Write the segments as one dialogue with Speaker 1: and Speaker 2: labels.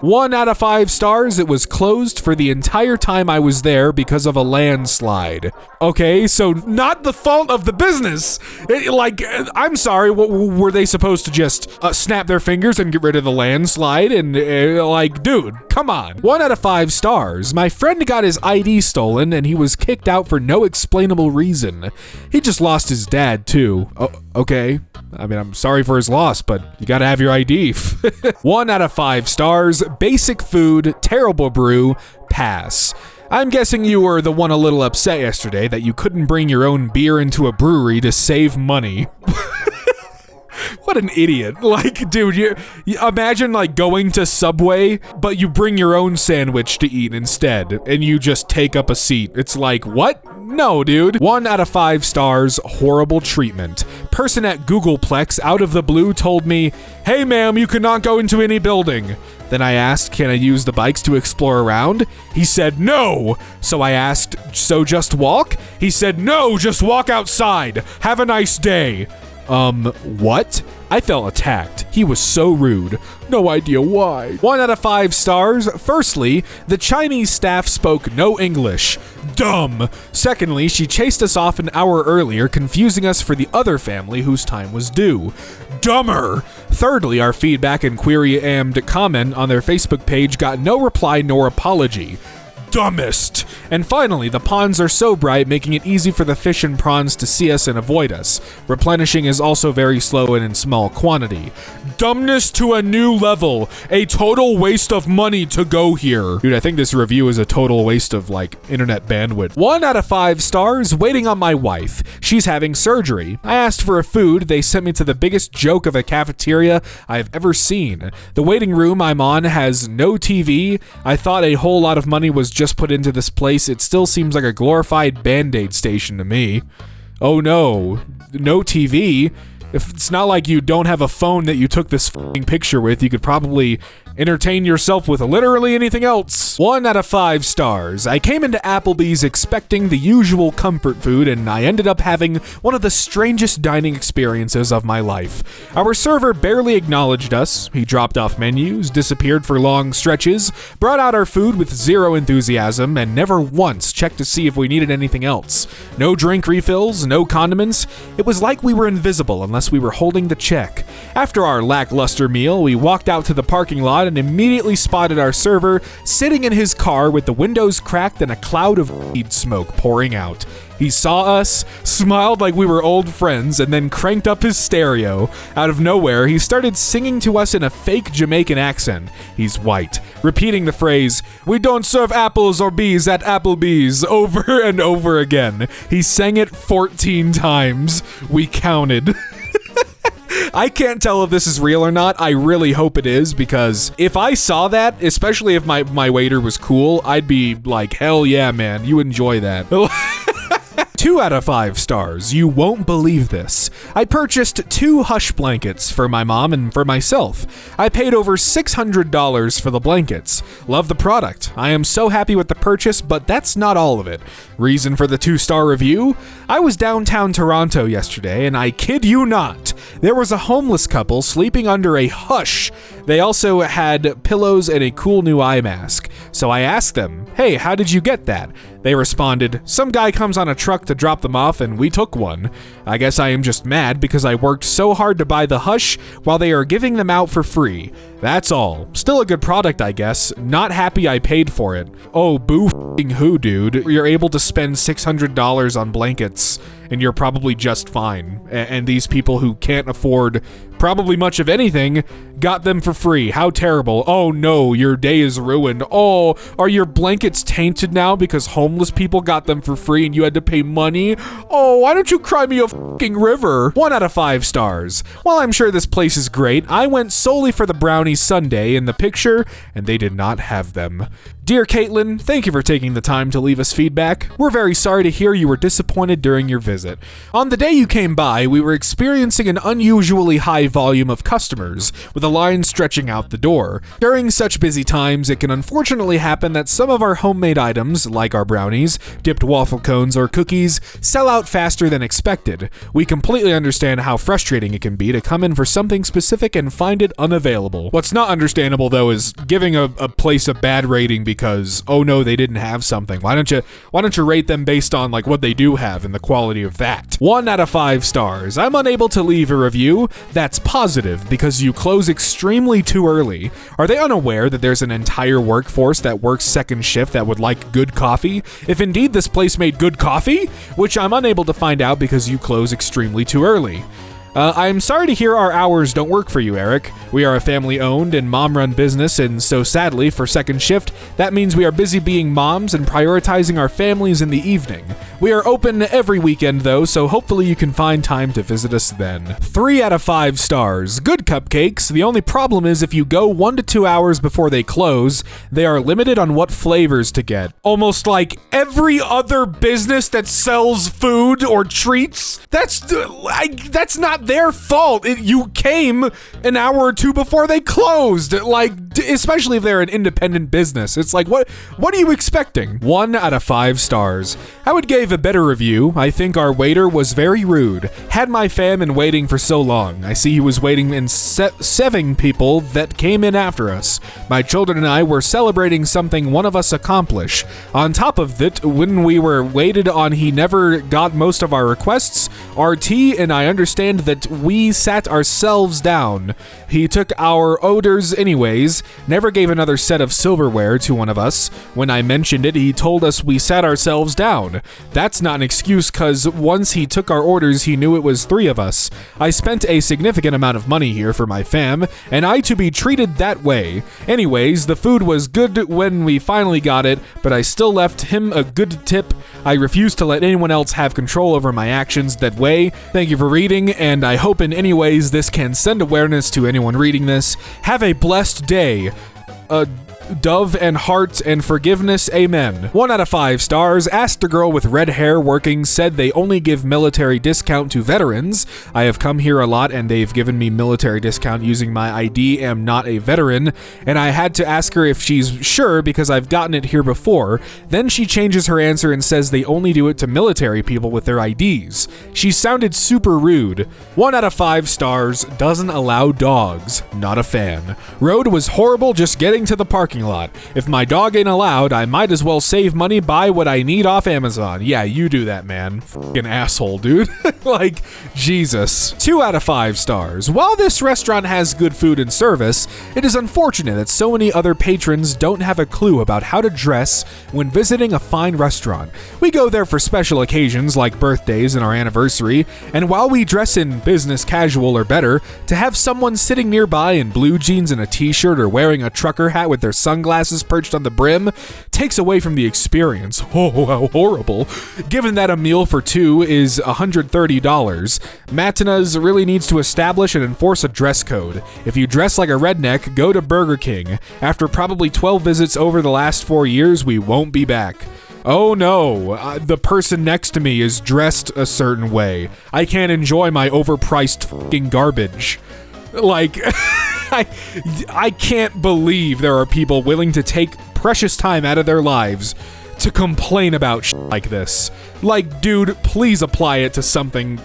Speaker 1: 1 out of 5 stars. It was closed for the entire time I was there because of a landslide. Okay, so not the fault of the business. I'm sorry, what, were they supposed to just snap their fingers and get rid of the landslide? And dude, come on. 1 out of 5 stars. My friend got his ID stolen and he was kicked out for no explainable reason. He just lost his dad too. Oh, okay. I mean, I'm sorry for his loss, but you gotta have your ID. 1 out of 5 stars. Basic food, terrible brew, pass. I'm guessing you were the one a little upset yesterday that you couldn't bring your own beer into a brewery to save money. What an idiot. Like, dude, you imagine going to Subway, but you bring your own sandwich to eat instead, and you just take up a seat. It's like, what? No, dude. 1 out of 5 stars, horrible treatment. Person at Googleplex out of the blue told me, "Hey ma'am, you cannot go into any building." Then I asked, "Can I use the bikes to explore around?" He said, "No." So I asked, "So just walk?" He said, "No, just walk outside. Have a nice day." What? I felt attacked. He was so rude. No idea why. 1 out of 5 stars. Firstly, the Chinese staff spoke no English. Dumb. Secondly, she chased us off an hour earlier, confusing us for the other family whose time was due. Dumber. Thirdly, our feedback and query and comment on their Facebook page got no reply nor apology. Dumbest. And finally, the ponds are so bright, making it easy for the fish and prawns to see us and avoid us. Replenishing is also very slow and in small quantity. Dumbness to a new level. A total waste of money to go here. Dude, I think this review is a total waste of, internet bandwidth. 1 out of 5 stars, waiting on my wife. She's having surgery. I asked for a food. They sent me to the biggest joke of a cafeteria I've ever seen. The waiting room I'm on has no TV. I thought a whole lot of money was just put into this place. It still seems like a glorified Band-Aid station to me. Oh no, no TV. If it's not like you don't have a phone that you took this f***ing picture with, you could probably entertain yourself with literally anything else. 1 out of 5 stars. I came into Applebee's expecting the usual comfort food, and I ended up having one of the strangest dining experiences of my life. Our server barely acknowledged us. He dropped off menus, disappeared for long stretches, brought out our food with zero enthusiasm, and never once checked to see if we needed anything else. No drink refills, no condiments. It was like we were invisible unless we were holding the check. After our lackluster meal, we walked out to the parking lot and immediately spotted our server sitting in his car with the windows cracked and a cloud of weed smoke pouring out. He saw us, smiled like we were old friends, and then cranked up his stereo. Out of nowhere, he started singing to us in a fake Jamaican accent. He's white, repeating the phrase, "We don't serve apples or bees at Applebee's," over and over again. He sang it 14 times. We counted. I can't tell if this is real or not. I really hope it is, because if I saw that, especially if my waiter was cool, I'd be like, hell yeah, man, you enjoy that. 2 out of 5 stars. You won't believe this. I purchased 2 hush blankets for my mom and for myself. I paid over $600 for the blankets. Love the product. I am so happy with the purchase, but that's not all of it. Reason for the 2-star review? I was downtown Toronto yesterday, and I kid you not, there was a homeless couple sleeping under a hush. They also had pillows and a cool new eye mask. So I asked them, "Hey, how did you get that?" They responded, "Some guy comes on a truck to drop them off and we took one." I guess I am just mad because I worked so hard to buy the hush while they are giving them out for free. That's all. Still a good product, I guess. Not happy I paid for it. Oh, boo f***ing who, dude. You're able to spend $600 on blankets and you're probably just fine. And these people who can't afford probably much of anything got them for free. How terrible. Oh no, your day is ruined. Oh, are your blankets tainted now because homeless people got them for free and you had to pay money? Oh, why don't you cry me a f***ing river? 1 out of 5 stars. While I'm sure this place is great, I went solely for the brownie sundae in the picture and they did not have them. Dear Caitlin, thank you for taking the time to leave us feedback. We're very sorry to hear you were disappointed during your visit. visit. On the day you came by, we were experiencing an unusually high volume of customers, with a line stretching out the door. During such busy times, it can unfortunately happen that some of our homemade items, like our brownies, dipped waffle cones, or cookies, sell out faster than expected. We completely understand how frustrating it can be to come in for something specific and find it unavailable. What's not understandable, though, is giving a place a bad rating because, oh no, they didn't have something. Why don't you rate them based on like what they do have and the quality of that? 1 out of 5 stars. I'm unable to leave a review. That's positive because you close extremely too early. Are they unaware that there's an entire workforce that works second shift that would like good coffee? If indeed this place made good coffee, which I'm unable to find out because you close extremely too early. I'm sorry to hear our hours don't work for you, Eric. We are a family-owned and mom-run business, and so sadly, for second shift, that means we are busy being moms and prioritizing our families in the evening. We are open every weekend, though, so hopefully you can find time to visit us then. 3 out of 5 stars. Good cupcakes. The only problem is if you go 1 to 2 hours before they close, they are limited on what flavors to get. Almost like every other business that sells food or treats. That's not their fault. You came an hour or two before they closed. Like, especially if they're an independent business. It's like, what are you expecting? 1 out of 5 stars. I would give a better review. I think our waiter was very rude. Had my fam in waiting for so long. I see he was waiting in 7 people that came in after us. My children and I were celebrating something one of us accomplished. On top of that, when we were waited on, he never got most of our requests. RT, and I understand that we sat ourselves down. He took our orders anyways, never gave another set of silverware to one of us. When I mentioned it, he told us we sat ourselves down. That's not an excuse, cause once he took our orders, he knew it was 3 of us. I spent a significant amount of money here for my fam, and I to be treated that way. Anyways, the food was good when we finally got it, but I still left him a good tip. I refuse to let anyone else have control over my actions that way. Thank you for reading, and I hope in any ways this can send awareness to anyone reading this. Have a blessed day. Dove and heart and forgiveness, amen. 1 out of 5 stars. Asked a girl with red hair working, said they only give military discount to veterans. I have come here a lot and they've given me military discount using my ID. Am not a veteran, and I had to ask her if she's sure because I've gotten it here before. Then she changes her answer and says they only do it to military people with their IDs. She sounded super rude. 1 out of 5 stars. Doesn't allow dogs. Not a fan. Road was horrible just getting to the parking lot. If my dog ain't allowed, I might as well save money, buy what I need off Amazon. Yeah, you do that, man. Fucking asshole, dude. Like, Jesus. 2 out of 5 stars. While this restaurant has good food and service, it is unfortunate that so many other patrons don't have a clue about how to dress when visiting a fine restaurant. We go there for special occasions like birthdays and our anniversary, and while we dress in business casual or better, to have someone sitting nearby in blue jeans and a t-shirt or wearing a trucker hat with their sunglasses perched on the brim takes away from the experience. Oh, how horrible. Given that a meal for 2 is $130, Matina's really needs to establish and enforce a dress code. If you dress like a redneck, go to Burger King. After probably 12 visits over the last 4 years, we won't be back. Oh no, the person next to me is dressed a certain way. I can't enjoy my overpriced fucking garbage. Like, I can't believe there are people willing to take precious time out of their lives to complain about shit like this. Like, dude, please apply it to something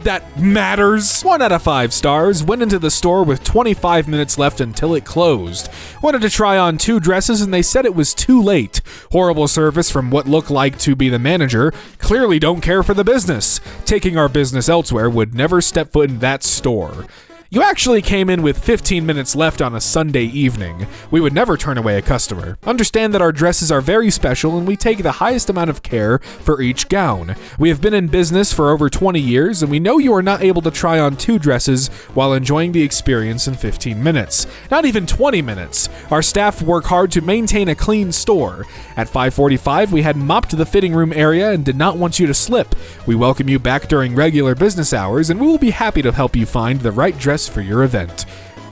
Speaker 1: that matters. 1 out of 5 stars. Went into the store with 25 minutes left until it closed. Wanted to try on 2 dresses and they said it was too late. Horrible service from what looked like to be the manager. Clearly don't care for the business. Taking our business elsewhere, would never step foot in that store. You actually came in with 15 minutes left on a Sunday evening. We would never turn away a customer. Understand that our dresses are very special and we take the highest amount of care for each gown. We have been in business for over 20 years and we know you are not able to try on 2 dresses while enjoying the experience in 15 minutes. Not even 20 minutes. Our staff work hard to maintain a clean store. At 5:45, we had mopped the fitting room area and did not want you to slip. We welcome you back during regular business hours and we will be happy to help you find the right dress for your event.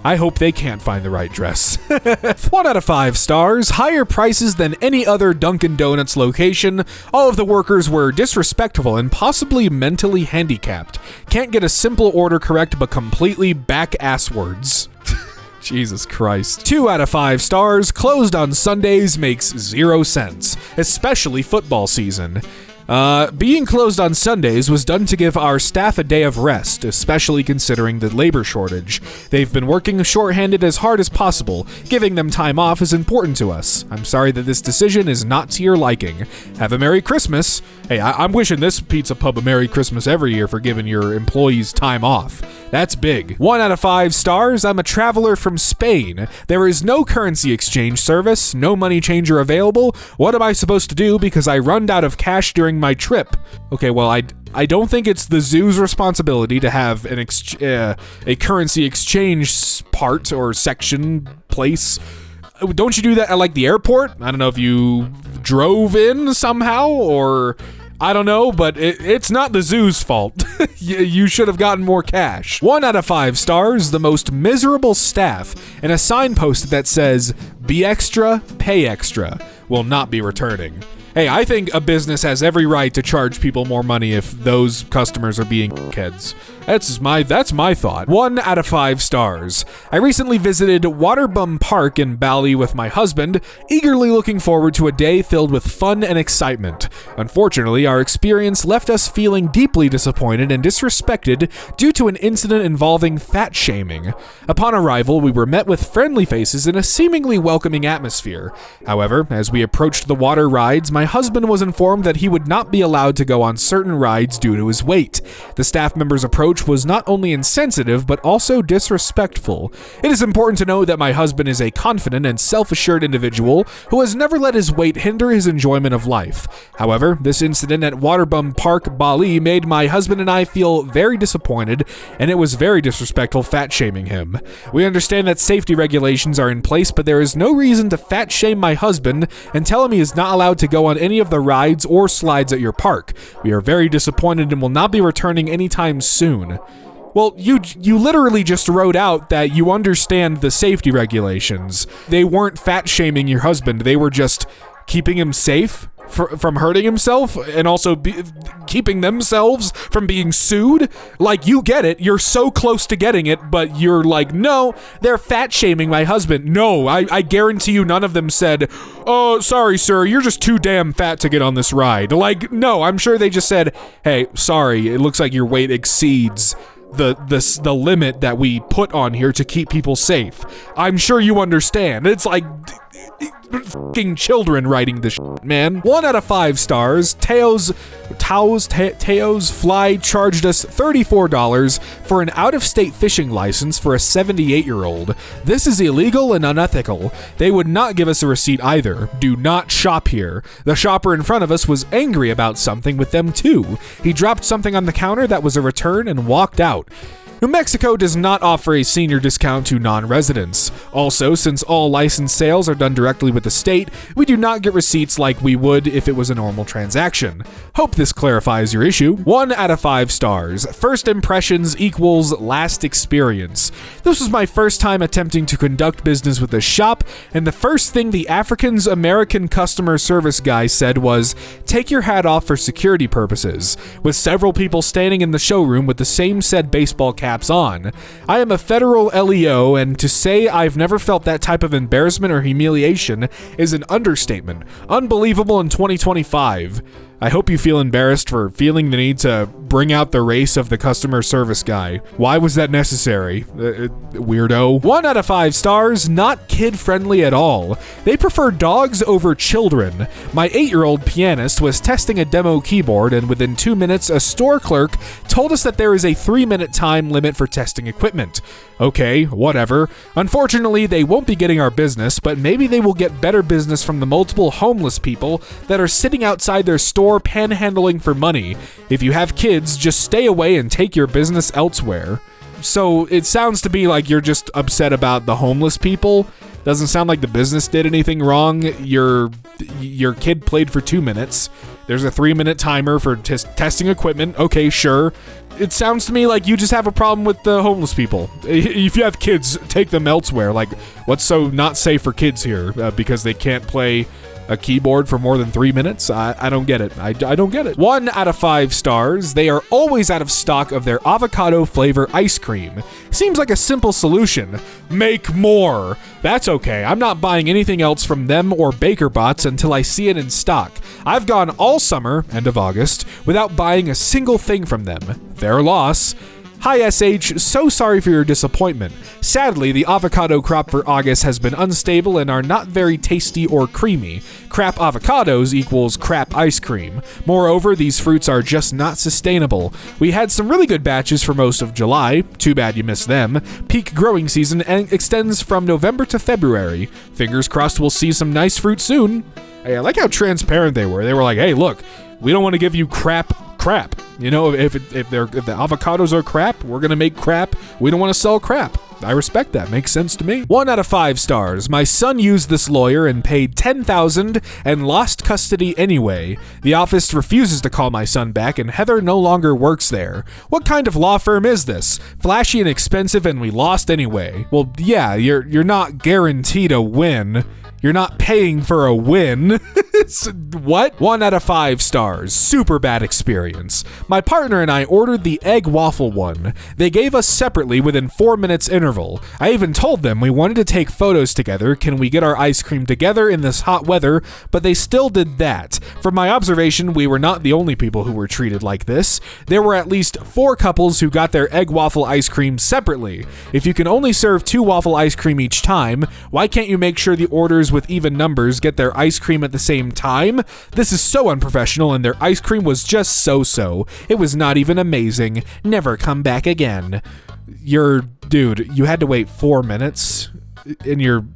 Speaker 1: I hope they can't find the right dress. 1 out of 5 stars, higher prices than any other Dunkin' Donuts location. All of the workers were disrespectful and possibly mentally handicapped. Can't get a simple order correct but completely back-asswards. Jesus Christ. 2 out of 5 stars, closed on Sundays makes 0 sense, especially football season. Being closed on Sundays was done to give our staff a day of rest, especially considering the labor shortage. They've been working shorthanded as hard as possible. Giving them time off is important to us. I'm sorry that this decision is not to your liking. Have a Merry Christmas. Hey, I'm wishing this pizza pub a Merry Christmas every year for giving your employees time off. That's big. 1 out of 5 stars, I'm a traveler from Spain. There is no currency exchange service, no money changer available. What am I supposed to do because I run out of cash during my trip? Okay, well, I don't think it's the zoo's responsibility to have a currency exchange part or section place. Don't you do that at like the airport? I don't know if you drove in somehow or I don't know, but it's not the zoo's fault. You should have gotten more cash. 1 out of 5 stars, the most miserable staff, and a signpost that says, "Be extra, pay extra," will not be returning. Hey, I think a business has every right to charge people more money if those customers are being kids. That's my thought. 1 out of 5 stars. I recently visited Waterbum Park in Bali with my husband, eagerly looking forward to a day filled with fun and excitement. Unfortunately, our experience left us feeling deeply disappointed and disrespected due to an incident involving fat shaming. Upon arrival, we were met with friendly faces and a seemingly welcoming atmosphere. However, as we approached the water rides, my husband was informed that he would not be allowed to go on certain rides due to his weight. The staff member's approach was not only insensitive, but also disrespectful. It is important to note that my husband is a confident and self-assured individual who has never let his weight hinder his enjoyment of life. However, this incident at Waterbum Park, Bali made my husband and I feel very disappointed, and it was very disrespectful fat-shaming him. We understand that safety regulations are in place, but there is no reason to fat-shame my husband and tell him he is not allowed to go on any of the rides or slides at your park. We are very disappointed and will not be returning anytime soon. Well, you literally just wrote out that you understand the safety regulations. They weren't fat-shaming your husband. They were just keeping him safe from hurting himself and also keeping themselves from being sued. Like, you get it. You're so close to getting it, but you're like, no, they're fat-shaming my husband. No, I guarantee you none of them said, "Oh, sorry, sir, you're just too damn fat to get on this ride." Like, no, I'm sure they just said, "Hey, sorry, it looks like your weight exceeds the limit that we put on here to keep people safe." I'm sure you understand. It's like fucking children writing this shit, man. 1 out of 5 stars. Teo's Fly charged us $34 for an out-of-state fishing license for a 78-year-old. This is illegal and unethical. They would not give us a receipt either. Do not shop here. The shopper in front of us was angry about something with them too. He dropped something on the counter that was a return and walked out. New Mexico does not offer a senior discount to non-residents. Also, since all license sales are done directly with the state, we do not get receipts like we would if it was a normal transaction. Hope this clarifies your issue. 1 out of 5 stars. First impressions equals last experience. This was my first time attempting to conduct business with a shop, and the first thing the African-American customer service guy said was, "Take your hat off for security purposes," with several people standing in the showroom with the same said baseball caps on. I am a federal LEO, and to say I've never felt that type of embarrassment or humiliation is an understatement. Unbelievable in 2025. I hope you feel embarrassed for feeling the need to bring out the race of the customer service guy. Why was that necessary? Weirdo. 1 out of 5 stars, not kid-friendly at all. They prefer dogs over children. My 8-year-old pianist was testing a demo keyboard, and within 2 minutes, a store clerk told us that there is a 3-minute time limit for testing equipment. Okay, whatever. Unfortunately, they won't be getting our business, but maybe they will get better business from the multiple homeless people that are sitting outside their store panhandling for money. If you have kids, just stay away and take your business elsewhere. So it sounds to me like you're just upset about the homeless people. Doesn't sound like the business did anything wrong. Your kid played for 2 minutes. There's a 3-minute timer for testing equipment. Okay, sure. It sounds to me like you just have a problem with the homeless people. If you have kids, take them elsewhere. Like, what's so not safe for kids here? Because they can't play a keyboard for more than 3 minutes? I don't get it. I don't get it. 1 out of 5 stars. They are always out of stock of their avocado flavor ice cream. Seems like a simple solution. Make more. That's okay. I'm not buying anything else from them or BakerBots until I see it in stock. I've gone all summer, end of August, without buying a single thing from them. Their loss. Hi SH, so sorry for your disappointment. Sadly, the avocado crop for August has been unstable and are not very tasty or creamy. Crap avocados equals crap ice cream. Moreover, these fruits are just not sustainable. We had some really good batches for most of July. Too bad you missed them. Peak growing season extends from November to February. Fingers crossed we'll see some nice fruit soon. Hey, I like how transparent they were. They were like, hey, look, we don't want to give you crap. You know, if the avocados are crap, we're gonna make crap. We don't want to sell crap. I respect that. Makes sense to me. 1 out of 5 stars. My son used this lawyer and paid $10,000 and lost custody anyway. The office refuses to call my son back, and Heather no longer works there. What kind of law firm is this? Flashy and expensive, and we lost anyway. Well, yeah, you're not guaranteed a win. You're not paying for a win. What? 1 out of 5 stars. Super bad experience. My partner and I ordered the egg waffle one. They gave us separately within 4 minutes interval. I even told them we wanted to take photos together. Can we get our ice cream together in this hot weather? But they still did that. From my observation, we were not the only people who were treated like this. There were at least 4 couples who got their egg waffle ice cream separately. If you can only serve 2 waffle ice cream each time, why can't you make sure the orders with even numbers get their ice cream at the same time? This is so unprofessional, and their ice cream was just so-so. It was not even amazing. Never come back again. Dude, you had to wait 4 minutes, and you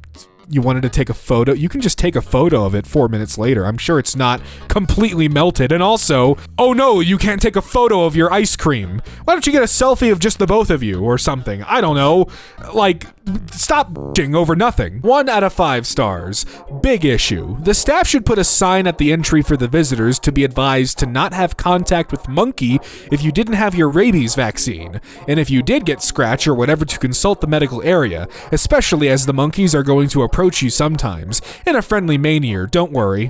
Speaker 1: wanted to take a photo. You can just take a photo of it 4 minutes later. I'm sure it's not completely melted. And also, oh no, you can't take a photo of your ice cream. Why don't you get a selfie of just the both of you or something? I don't know. Like, stop bitching over nothing. 1 out of 5 stars. Big issue. The staff should put a sign at the entry for the visitors to be advised to not have contact with monkey if you didn't have your rabies vaccine. And if you did get scratch or whatever, to consult the medical area, especially as the monkeys are going to approach you sometimes. In a friendly manner, don't worry.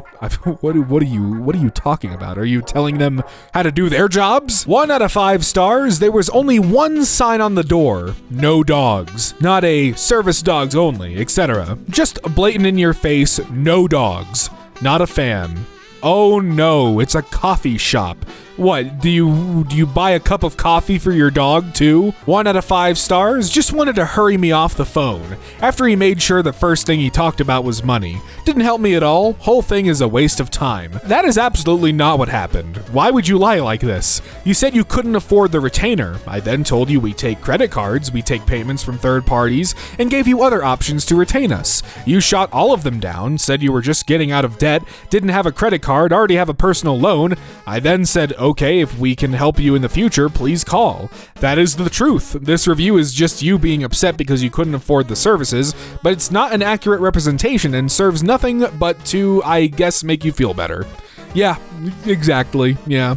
Speaker 1: What are you talking about? Are you telling them how to do their jobs? 1 out of 5 stars. There was only one sign on the door. No dogs. Not a service dogs only, etc. Just blatant in your face, no dogs. Not a fan. Oh no, it's a coffee shop. What, do you buy a cup of coffee for your dog too? 1 out of 5 stars. Just wanted to hurry me off the phone. After he made sure the first thing he talked about was money. Didn't help me at all. Whole thing is a waste of time. That is absolutely not what happened. Why would you lie like this? You said you couldn't afford the retainer. I then told you we take credit cards, we take payments from third parties, and gave you other options to retain us. You shot all of them down, said you were just getting out of debt, didn't have a credit card, already have a personal loan. I then said, okay, if we can help you in the future, please call. That is the truth. This review is just you being upset because you couldn't afford the services, but it's not an accurate representation and serves nothing but to, I guess, make you feel better. Yeah, exactly. Yeah.